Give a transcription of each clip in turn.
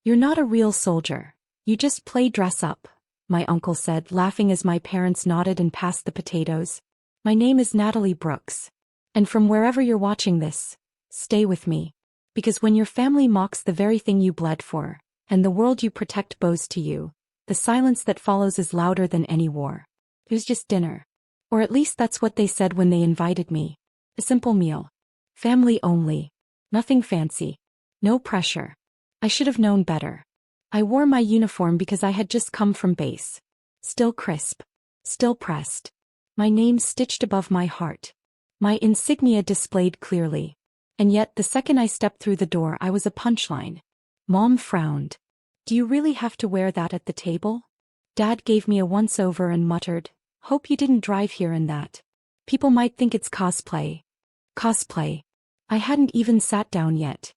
You're not a real soldier. You just play dress up, my uncle said, laughing as my parents nodded and passed the potatoes. My name is Natalie Brooks. And from wherever you're watching this, stay with me. Because when your family mocks the very thing you bled for, and the world you protect bows to you, the silence that follows is louder than any war. It was just dinner. Or at least that's what they said when they invited me. A simple meal. Family only. Nothing fancy. No pressure. I should have known better. I wore my uniform because I had just come from base. Still crisp. Still pressed. My name stitched above my heart. My insignia displayed clearly. And yet the second I stepped through the door I was a punchline. Mom frowned. Do you really have to wear that at the table? Dad gave me a once-over and muttered, hope you didn't drive here in that. People might think it's cosplay. Cosplay. I hadn't even sat down yet.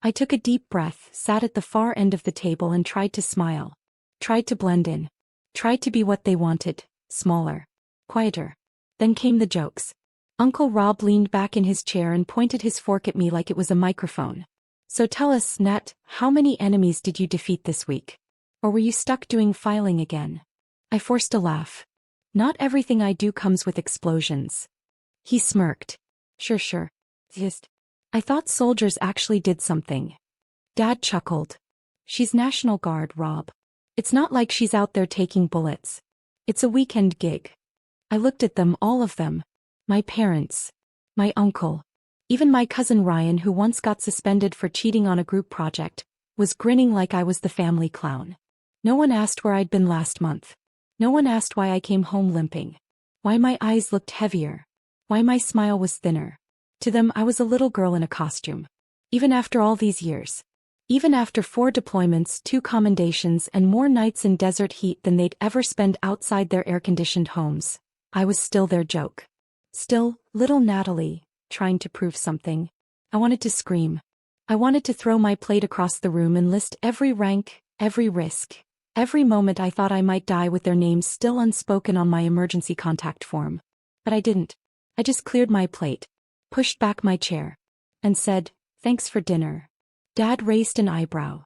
I took a deep breath, sat at the far end of the table and tried to smile. Tried to blend in. Tried to be what they wanted, smaller. Quieter. Then came the jokes. Uncle Rob leaned back in his chair and pointed his fork at me like it was a microphone. So tell us, Nat, how many enemies did you defeat this week? Or were you stuck doing filing again? I forced a laugh. Not everything I do comes with explosions. He smirked. Sure. Just. I thought soldiers actually did something. Dad chuckled. She's National Guard, Rob. It's not like she's out there taking bullets. It's a weekend gig. I looked at them, all of them. My parents. My uncle. Even my cousin Ryan, who once got suspended for cheating on a group project, was grinning like I was the family clown. No one asked where I'd been last month. No one asked why I came home limping. Why my eyes looked heavier. Why my smile was thinner. To them I was a little girl in a costume. Even after all these years. Even after 4 deployments, 2 commendations and more nights in desert heat than they'd ever spend outside their air-conditioned homes, I was still their joke. Still, little Natalie, trying to prove something. I wanted to scream. I wanted to throw my plate across the room and list every rank, every risk, every moment I thought I might die with their names still unspoken on my emergency contact form. But I didn't. I just cleared my plate, pushed back my chair, and said, thanks for dinner. Dad raised an eyebrow.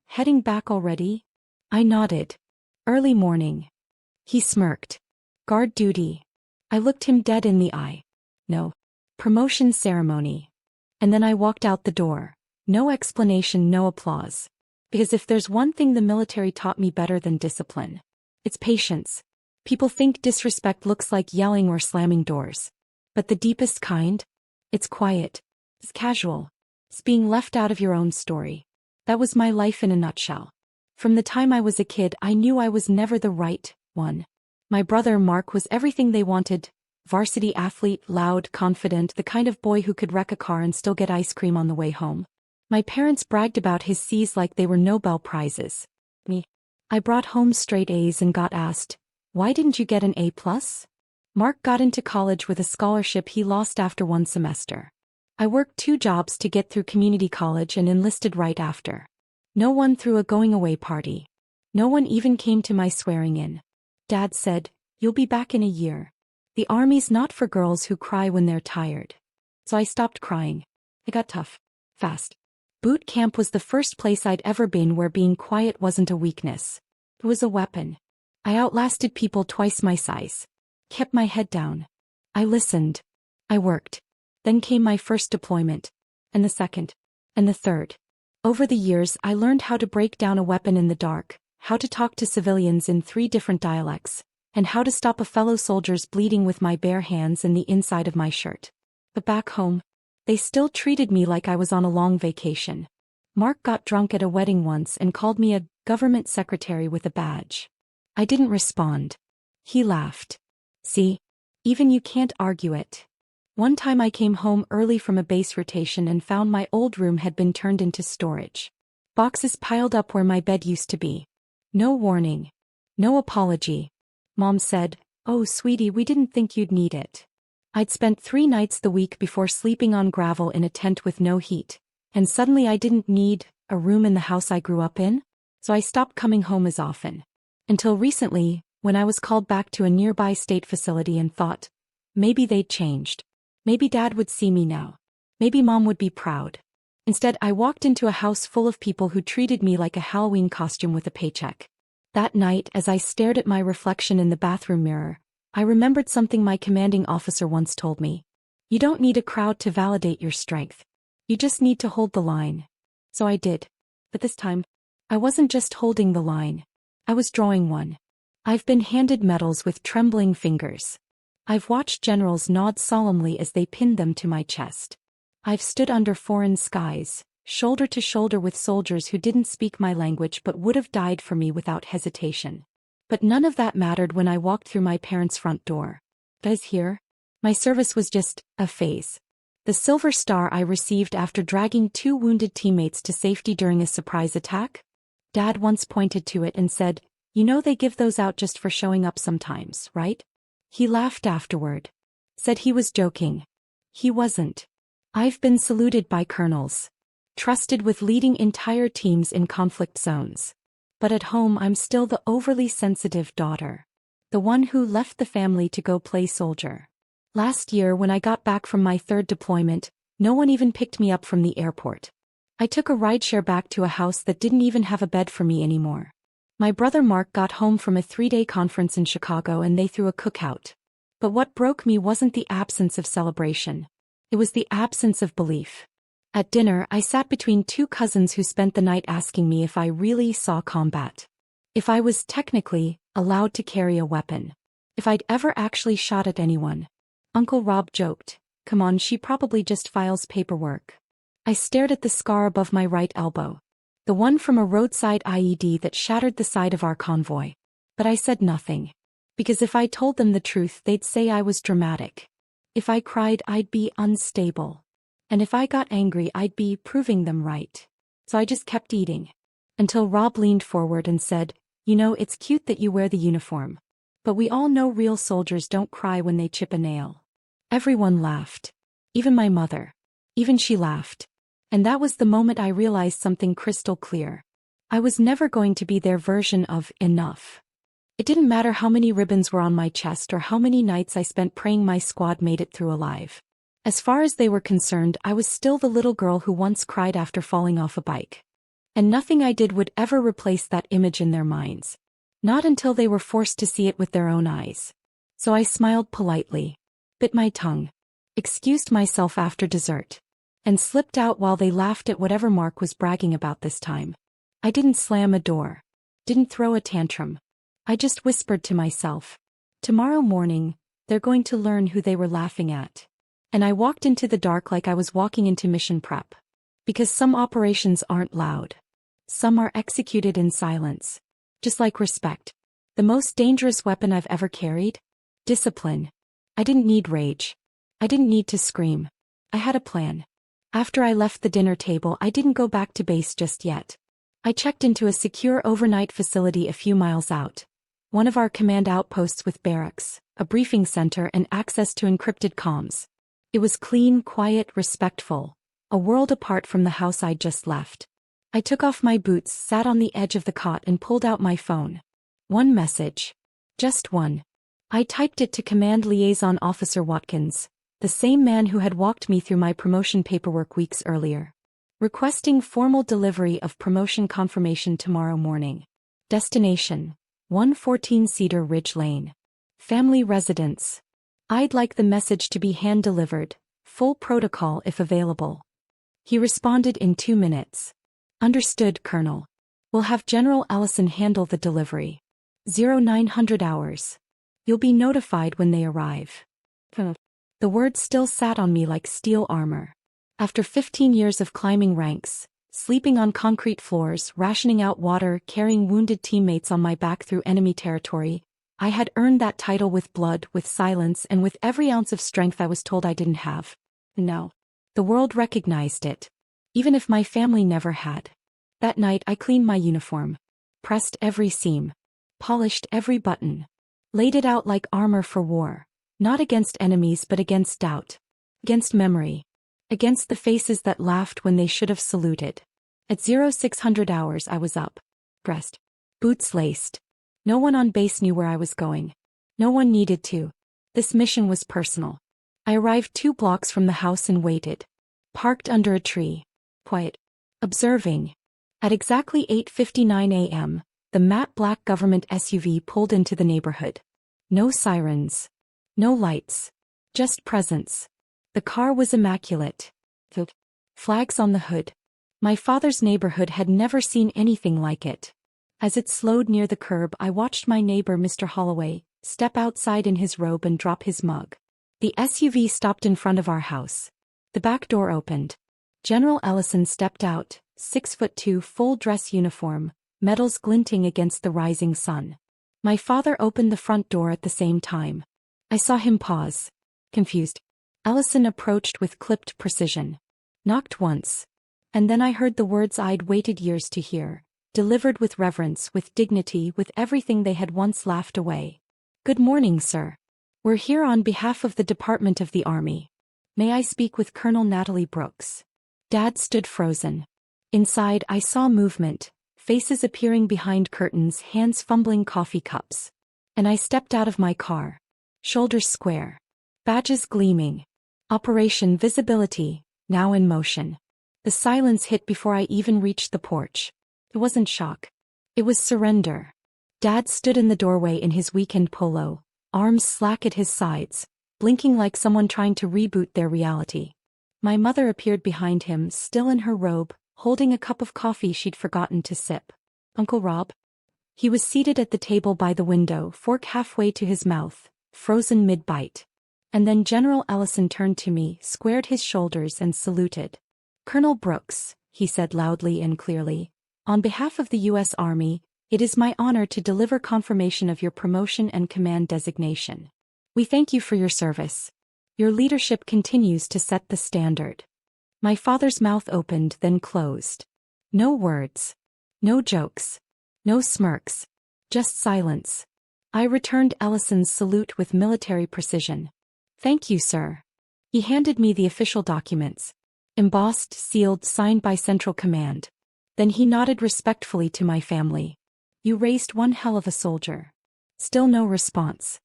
Heading back already? I nodded. Early morning. He smirked. Guard duty. I looked him dead in the eye. No. Promotion ceremony. And then I walked out the door. No explanation, no applause. Because if there's one thing the military taught me better than discipline, it's patience. People think disrespect looks like yelling or slamming doors. But the deepest kind? It's quiet. It's casual. It's being left out of your own story. That was my life in a nutshell. From the time I was a kid, I knew I was never the right one. My brother Mark was everything they wanted. Varsity athlete, loud, confident, the kind of boy who could wreck a car and still get ice cream on the way home. My parents bragged about his C's like they were Nobel Prizes. Me. I brought home straight A's and got asked, why didn't you get an A+? Mark got into college with a scholarship he lost after 1 semester. I worked 2 jobs to get through community college and enlisted right after. No one threw a going-away party. No one even came to my swearing-in. Dad said, you'll be back in a year. The army's not for girls who cry when they're tired. So I stopped crying. It got tough. Fast. Boot camp was the first place I'd ever been where being quiet wasn't a weakness. It was a weapon. I outlasted people twice my size. Kept my head down. I listened. I worked. Then came my first deployment. And the second. And the third. Over the years I learned how to break down a weapon in the dark, how to talk to civilians in 3 different dialects, and how to stop a fellow soldier's bleeding with my bare hands and the inside of my shirt. But back home, they still treated me like I was on a long vacation. Mark got drunk at a wedding once and called me a government secretary with a badge. I didn't respond. He laughed. See? Even you can't argue it. One time I came home early from a base rotation and found my old room had been turned into storage. Boxes piled up where my bed used to be. No warning. No apology. Mom said, oh sweetie, we didn't think you'd need it. I'd spent 3 nights the week before sleeping on gravel in a tent with no heat, and suddenly I didn't need a room in the house I grew up in, so I stopped coming home as often. Until recently, when I was called back to a nearby state facility and thought, maybe they'd changed. Maybe Dad would see me now. Maybe Mom would be proud. Instead, I walked into a house full of people who treated me like a Halloween costume with a paycheck. That night, as I stared at my reflection in the bathroom mirror, I remembered something my commanding officer once told me. You don't need a crowd to validate your strength. You just need to hold the line. So I did. But this time, I wasn't just holding the line. I was drawing one. I've been handed medals with trembling fingers. I've watched generals nod solemnly as they pinned them to my chest. I've stood under foreign skies, shoulder to shoulder with soldiers who didn't speak my language but would have died for me without hesitation. But none of that mattered when I walked through my parents' front door. Because here, my service was just a phase. The Silver Star I received after dragging 2 wounded teammates to safety during a surprise attack? Dad once pointed to it and said, "You know they give those out just for showing up sometimes, right?" He laughed afterward. Said he was joking. He wasn't. I've been saluted by colonels. Trusted with leading entire teams in conflict zones. But at home I'm still the overly sensitive daughter. The one who left the family to go play soldier. Last year when I got back from my 3rd deployment, no one even picked me up from the airport. I took a rideshare back to a house that didn't even have a bed for me anymore. My brother Mark got home from a 3-day conference in Chicago and they threw a cookout. But what broke me wasn't the absence of celebration. It was the absence of belief. At dinner, I sat between 2 cousins who spent the night asking me if I really saw combat. If I was technically allowed to carry a weapon. If I'd ever actually shot at anyone. Uncle Rob joked, "Come on, she probably just files paperwork." I stared at the scar above my right elbow. The one from a roadside IED that shattered the side of our convoy. But I said nothing. Because if I told them the truth, they'd say I was dramatic. If I cried, I'd be unstable. And if I got angry, I'd be proving them right. So I just kept eating. Until Rob leaned forward and said, "You know, it's cute that you wear the uniform. But we all know real soldiers don't cry when they chip a nail." Everyone laughed. Even my mother. Even she laughed. And that was the moment I realized something crystal clear. I was never going to be their version of enough. It didn't matter how many ribbons were on my chest or how many nights I spent praying my squad made it through alive. As far as they were concerned, I was still the little girl who once cried after falling off a bike. And nothing I did would ever replace that image in their minds. Not until they were forced to see it with their own eyes. So I smiled politely, bit my tongue, excused myself after dessert, and slipped out while they laughed at whatever Mark was bragging about this time. I didn't slam a door. Didn't throw a tantrum. I just whispered to myself, tomorrow morning, they're going to learn who they were laughing at. And I walked into the dark like I was walking into mission prep. Because some operations aren't loud. Some are executed in silence. Just like respect. The most dangerous weapon I've ever carried? Discipline. I didn't need rage. I didn't need to scream. I had a plan. After I left the dinner table, I didn't go back to base just yet. I checked into a secure overnight facility a few miles out. One of our command outposts with barracks, a briefing center and access to encrypted comms. It was clean, quiet, respectful. A world apart from the house I'd just left. I took off my boots, sat on the edge of the cot and pulled out my phone. One message. Just one. I typed it to Command Liaison Officer Watkins, the same man who had walked me through my promotion paperwork weeks earlier. Requesting formal delivery of promotion confirmation tomorrow morning. Destination: 114 Cedar Ridge Lane. Family residence. I'd like the message to be hand-delivered, full protocol if available. He responded in 2 minutes. Understood, Colonel. We'll have General Ellison handle the delivery. 0900 hours. You'll be notified when they arrive. The words still sat on me like steel armor. After 15 years of climbing ranks, sleeping on concrete floors, rationing out water, carrying wounded teammates on my back through enemy territory, I had earned that title with blood, with silence, and with every ounce of strength I was told I didn't have. No. The world recognized it. Even if my family never had. That night I cleaned my uniform. Pressed every seam. Polished every button. Laid it out like armor for war. Not against enemies but against doubt. Against memory. Against the faces that laughed when they should have saluted. At 0600 hours I was up. Dressed. Boots laced. No one on base knew where I was going. No one needed to. This mission was personal. I arrived 2 blocks from the house and waited. Parked under a tree. quiet, observing. At exactly 8:59 a.m., the matte black government SUV pulled into the neighborhood. No sirens. No lights. Just presence. The car was immaculate. The flags on the hood. My father's neighborhood had never seen anything like it. As it slowed near the curb, I watched my neighbor, Mr. Holloway, step outside in his robe and drop his mug. The SUV stopped in front of our house. The back door opened. General Ellison stepped out, 6'2", full dress uniform, medals glinting against the rising sun. My father opened the front door at the same time. I saw him pause. Confused. Ellison approached with clipped precision. Knocked once. And then I heard the words I'd waited years to hear, delivered with reverence, with dignity, with everything they had once laughed away. "Good morning, sir. We're here on behalf of the Department of the Army. May I speak with Colonel Natalie Brooks?" Dad stood frozen. Inside, I saw movement, faces appearing behind curtains, hands fumbling coffee cups. And I stepped out of my car. Shoulders square. Badges gleaming. Operation Visibility, now in motion. The silence hit before I even reached the porch. It wasn't shock. It was surrender. Dad stood in the doorway in his weekend polo, arms slack at his sides, blinking like someone trying to reboot their reality. My mother appeared behind him, still in her robe, holding a cup of coffee she'd forgotten to sip. "Uncle Rob?" He was seated at the table by the window, fork halfway to his mouth, frozen mid-bite. And then General Ellison turned to me, squared his shoulders and saluted. "Colonel Brooks," he said loudly and clearly, "on behalf of the U.S. Army, it is my honor to deliver confirmation of your promotion and command designation. We thank you for your service. Your leadership continues to set the standard." My father's mouth opened, then closed. No words. No jokes. No smirks. Just silence. I returned Ellison's salute with military precision. "Thank you, sir." He handed me the official documents. Embossed, sealed, signed by Central Command. Then he nodded respectfully to my family. "You raised one hell of a soldier." Still no response.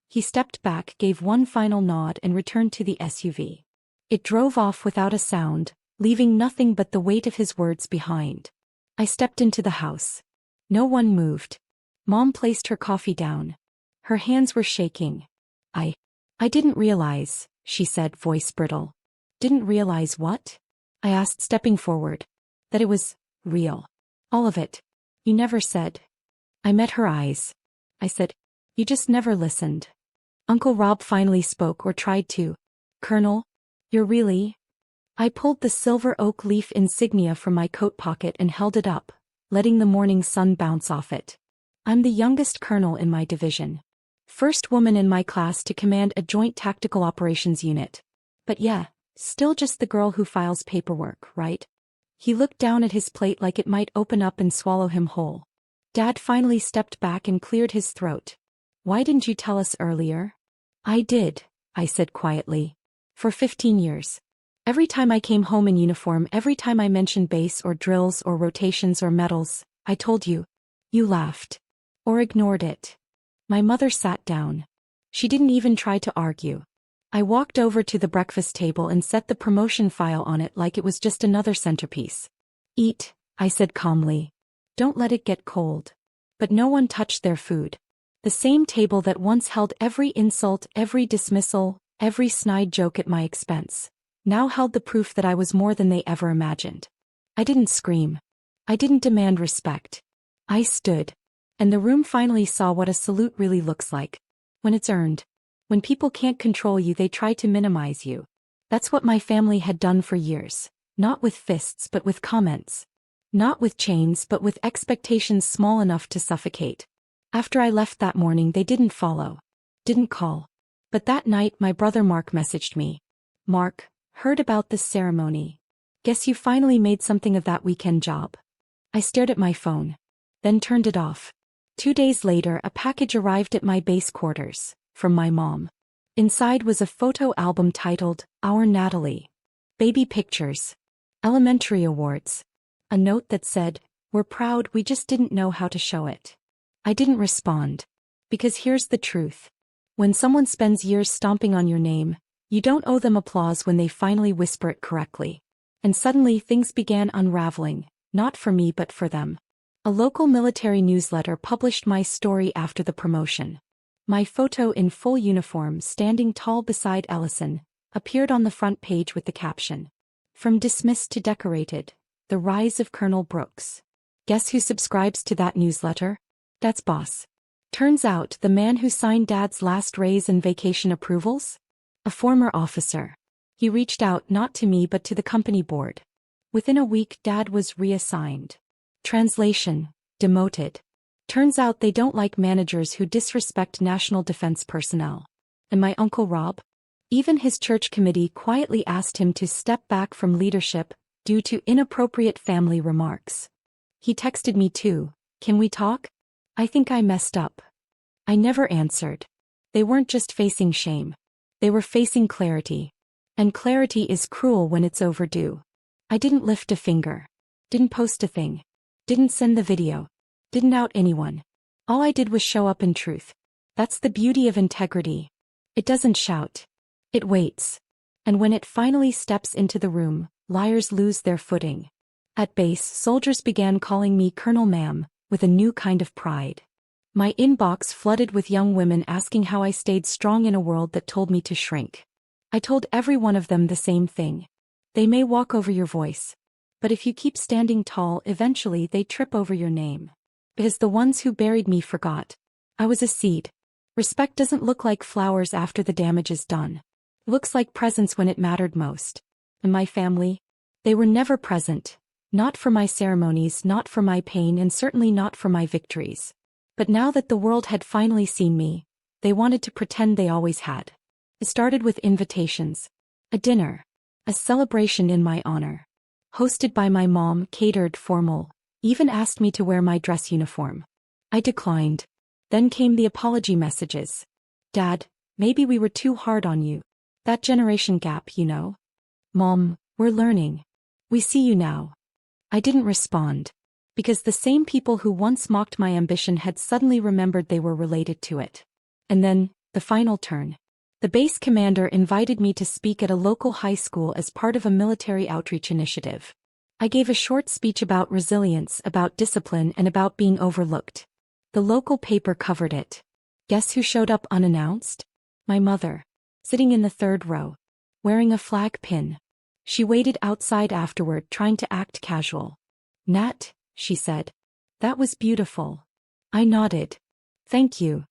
He stepped back, gave one final nod and returned to the SUV. It drove off without a sound, leaving nothing but the weight of his words behind. I stepped into the house. No one moved. Mom placed her coffee down. Her hands were shaking. I didn't realize," she said, voice brittle. "Didn't realize what?" I asked, stepping forward. "That it was real. All of it. You never said." I met her eyes. I said, "You just never listened." Uncle Rob finally spoke, or tried to. "Colonel, you're really—" I pulled the silver oak leaf insignia from my coat pocket and held it up, letting the morning sun bounce off it. "I'm the youngest colonel in my division. First woman in my class to command a joint tactical operations unit. But yeah, still just the girl who files paperwork, right?" He looked down at his plate like it might open up and swallow him whole. Dad finally stepped back and cleared his throat. "Why didn't you tell us earlier?" "I did," I said quietly. "For 15 years. Every time I came home in uniform, every time I mentioned base or drills or rotations or medals, I told you. You laughed. Or ignored it." My mother sat down. She didn't even try to argue. I walked over to the breakfast table and set the promotion file on it like it was just another centerpiece. "Eat," I said calmly. "Don't let it get cold." But no one touched their food. The same table that once held every insult, every dismissal, every snide joke at my expense, now held the proof that I was more than they ever imagined. I didn't scream. I didn't demand respect. I stood. And the room finally saw what a salute really looks like. When it's earned. When people can't control you, they try to minimize you. That's what my family had done for years. Not with fists but with comments. Not with chains but with expectations small enough to suffocate. After I left that morning, they didn't follow. Didn't call. But that night my brother Mark messaged me. "Mark, heard about this ceremony. Guess you finally made something of that weekend job." I stared at my phone. Then turned it off. 2 days later, a package arrived at my base quarters, from my mom. Inside was a photo album titled, "Our Natalie." Baby pictures. Elementary awards. A note that said, "We're proud, we just didn't know how to show it." I didn't respond. Because here's the truth. When someone spends years stomping on your name, you don't owe them applause when they finally whisper it correctly. And suddenly things began unraveling, not for me but for them. A local military newsletter published my story after the promotion. My photo in full uniform standing tall beside Ellison appeared on the front page with the caption, "From dismissed to decorated, the rise of Colonel Brooks." Guess who subscribes to that newsletter? That's boss. Turns out the man who signed Dad's last raise and vacation approvals? A former officer. He reached out not to me but to the company board. Within a week Dad was reassigned. Translation: demoted. Turns out they don't like managers who disrespect national defense personnel. And my Uncle Rob? Even his church committee quietly asked him to step back from leadership due to inappropriate family remarks. He texted me too, "Can we talk? I think I messed up." I never answered. They weren't just facing shame. They were facing clarity. And clarity is cruel when it's overdue. I didn't lift a finger. Didn't post a thing. Didn't send the video. Didn't out anyone. All I did was show up in truth. That's the beauty of integrity. It doesn't shout. It waits. And when it finally steps into the room, liars lose their footing. At base, soldiers began calling me Colonel Ma'am, with a new kind of pride. My inbox flooded with young women asking how I stayed strong in a world that told me to shrink. I told every one of them the same thing. They may walk over your voice. But if you keep standing tall, eventually they trip over your name. Because the ones who buried me forgot. I was a seed. Respect doesn't look like flowers after the damage is done. It looks like presence when it mattered most. And my family? They were never present. Not for my ceremonies, not for my pain, and certainly not for my victories. But now that the world had finally seen me, they wanted to pretend they always had. It started with invitations. A dinner. A celebration in my honor. Hosted by my mom, catered, formal, even asked me to wear my dress uniform. I declined. Then came the apology messages. "Dad, maybe we were too hard on you. That generation gap, you know. Mom, we're learning. We see you now." I didn't respond. Because the same people who once mocked my ambition had suddenly remembered they were related to it. And then, the final turn. The base commander invited me to speak at a local high school as part of a military outreach initiative. I gave a short speech about resilience, about discipline, and about being overlooked. The local paper covered it. Guess who showed up unannounced? My mother. Sitting in the third row. Wearing a flag pin. She waited outside afterward, trying to act casual. "Nat," she said. "That was beautiful." I nodded. "Thank you.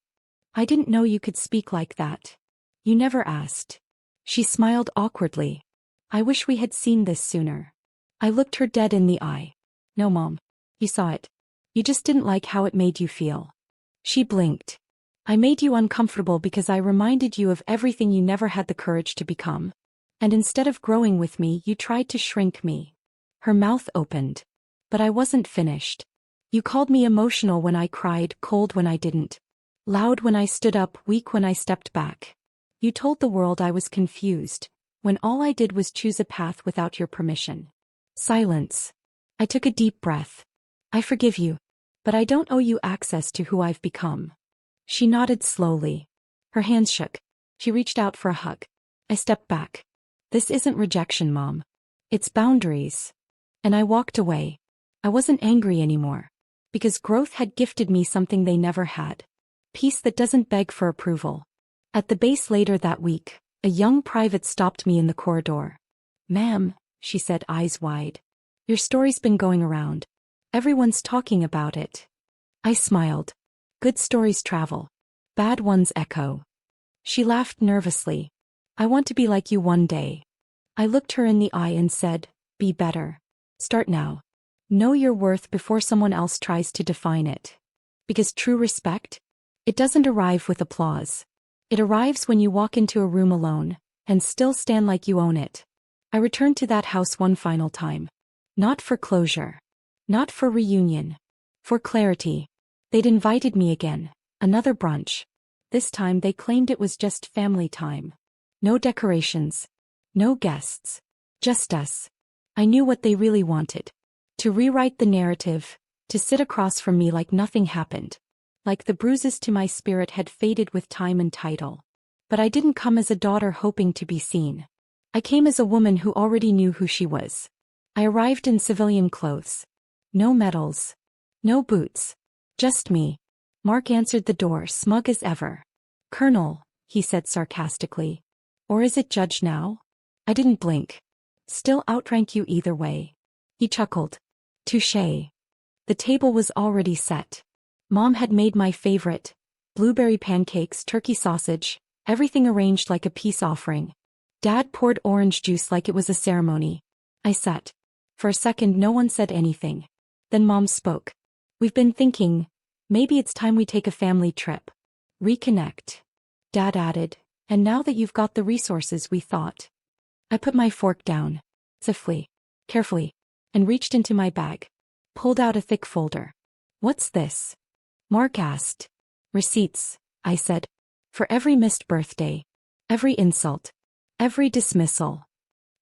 I didn't know you could speak like that. You never asked." She smiled awkwardly. "I wish we had seen this sooner." I looked her dead in the eye. "No, Mom. You saw it. You just didn't like how it made you feel." She blinked. "I made you uncomfortable because I reminded you of everything you never had the courage to become. And instead of growing with me, you tried to shrink me." Her mouth opened. "But I wasn't finished. You called me emotional when I cried, cold when I didn't. Loud when I stood up, weak when I stepped back. You told the world I was confused, when all I did was choose a path without your permission." Silence. I took a deep breath. "I forgive you. But I don't owe you access to who I've become." She nodded slowly. Her hands shook. She reached out for a hug. I stepped back. "This isn't rejection, Mom. It's boundaries." And I walked away. I wasn't angry anymore. Because growth had gifted me something they never had. Peace that doesn't beg for approval. At the base later that week, a young private stopped me in the corridor. "Ma'am," she said, eyes wide. "Your story's been going around. Everyone's talking about it." I smiled. Good stories travel. Bad ones echo. She laughed nervously. "I want to be like you one day." I looked her in the eye and said, "Be better. Start now. Know your worth before someone else tries to define it." Because true respect? It doesn't arrive with applause. It arrives when you walk into a room alone, and still stand like you own it. I returned to that house one final time. Not for closure. Not for reunion. For clarity. They'd invited me again. Another brunch. This time they claimed it was just family time. No decorations. No guests. Just us. I knew what they really wanted. To rewrite the narrative. To sit across from me like nothing happened. Like the bruises to my spirit had faded with time and title. But I didn't come as a daughter hoping to be seen. I came as a woman who already knew who she was. I arrived in civilian clothes. No medals. No boots. Just me. Mark answered the door, smug as ever. "Colonel," he said sarcastically. "Or is it Judge now?" I didn't blink. "Still outrank you either way." He chuckled. "Touché." The table was already set. Mom had made my favorite: blueberry pancakes, turkey sausage, everything arranged like a peace offering. Dad poured orange juice like it was a ceremony. I sat. For a second no one said anything. Then Mom spoke. "We've been thinking, maybe it's time we take a family trip. Reconnect." Dad added, "And now that you've got the resources, we thought." I put my fork down. Swiftly. Carefully. And reached into my bag. Pulled out a thick folder. "What's this?" Mark asked. "Receipts," I said. "For every missed birthday. Every insult. Every dismissal."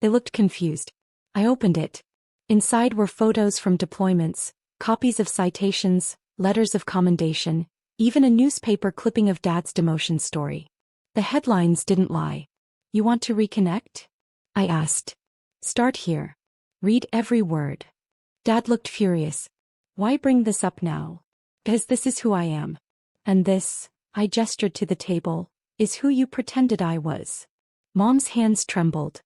They looked confused. I opened it. Inside were photos from deployments, copies of citations, letters of commendation, even a newspaper clipping of Dad's demotion story. The headlines didn't lie. "You want to reconnect?" I asked. "Start here. Read every word." Dad looked furious. "Why bring this up now?" "Because this is who I am. And this," I gestured to the table, "is who you pretended I was." Mom's hands trembled.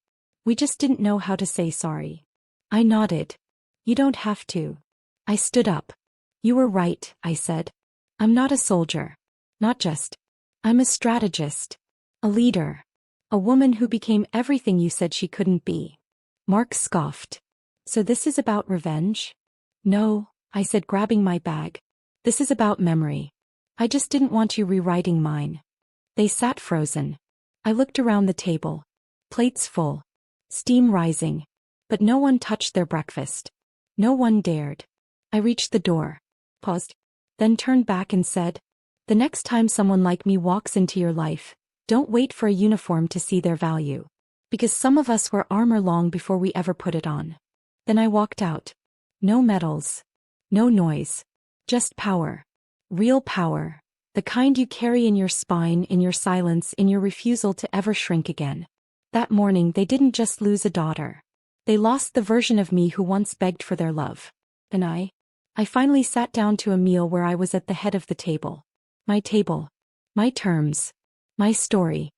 "We just didn't know how to say sorry." I nodded. "You don't have to." I stood up. "You were right," I said. "I'm not a soldier. Not just. I'm a strategist. A leader. A woman who became everything you said she couldn't be." Mark scoffed. "So this is about revenge?" "No," I said, grabbing my bag. "This is about memory. I just didn't want you rewriting mine." They sat frozen. I looked around the table. Plates full. Steam rising. But no one touched their breakfast. No one dared. I reached the door. Paused. Then turned back and said, "The next time someone like me walks into your life, don't wait for a uniform to see their value. Because some of us wear armor long before we ever put it on." Then I walked out. No medals. No noise. Just power. Real power. The kind you carry in your spine, in your silence, in your refusal to ever shrink again. That morning they didn't just lose a daughter. They lost the version of me who once begged for their love. And I finally sat down to a meal where I was at the head of the table. My table. My terms. My story.